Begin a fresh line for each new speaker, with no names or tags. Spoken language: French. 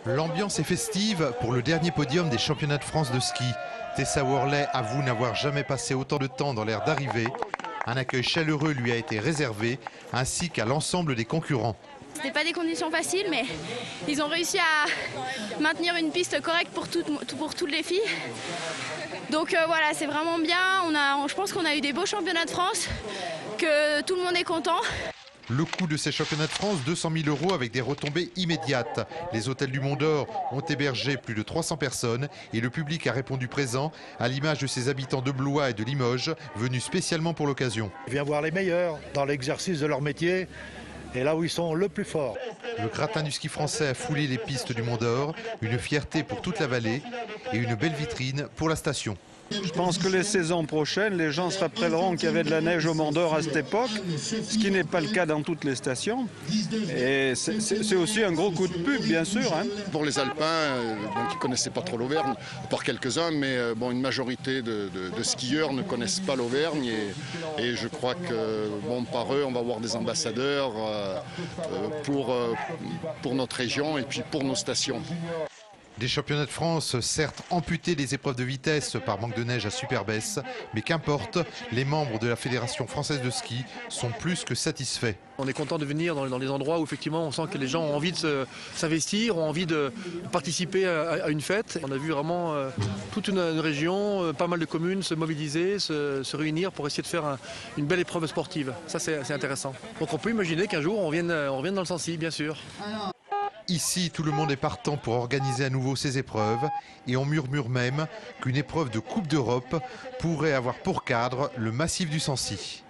L'ambiance est festive pour le dernier podium des championnats de France de ski. Tessa Worley avoue n'avoir jamais passé autant de temps dans l'aire d'arrivée. Un accueil chaleureux lui a été réservé, ainsi qu'à l'ensemble des concurrents.
C'était pas des conditions faciles, mais ils ont réussi à maintenir une piste correcte pour toutes les filles. Donc voilà, c'est vraiment bien. Je pense qu'on a eu des beaux championnats de France, que tout le monde est content.
Le coût de ces championnats de France, 200 000 € avec des retombées immédiates. Les hôtels du Mont d'Or ont hébergé plus de 300 personnes et le public a répondu présent, à l'image de ses habitants de Blois et de Limoges, venus spécialement pour l'occasion.
Il vient voir les meilleurs dans l'exercice de leur métier et là où ils sont le plus forts.
Le gratin du ski français a foulé les pistes du Mont d'Or, une fierté pour toute la vallée et une belle vitrine pour la station.
Je pense que les saisons prochaines, les gens se rappelleront qu'il y avait de la neige au Mont d'Or à cette époque, ce qui n'est pas le cas dans toutes les stations. Et c'est aussi un gros coup de pub, bien sûr.
Pour les Alpins, qui ne connaissaient pas trop l'Auvergne, par quelques-uns, mais une majorité de skieurs ne connaissent pas l'Auvergne. Et je crois que par eux, on va avoir des ambassadeurs pour notre région et puis pour nos stations.
Des championnats de France, certes amputés des épreuves de vitesse par manque de neige à Superbès, mais qu'importe, les membres de la Fédération française de ski sont plus que satisfaits.
On est content de venir dans les endroits où effectivement on sent que les gens ont envie de s'investir, ont envie de participer à une fête. On a vu vraiment toute une région, pas mal de communes se mobiliser, se réunir pour essayer de faire une belle épreuve sportive. Ça c'est intéressant. Donc on peut imaginer qu'un jour on vienne dans le Sancy, bien sûr.
Ici, tout le monde est partant pour organiser à nouveau ces épreuves et on murmure même qu'une épreuve de Coupe d'Europe pourrait avoir pour cadre le massif du Sancy.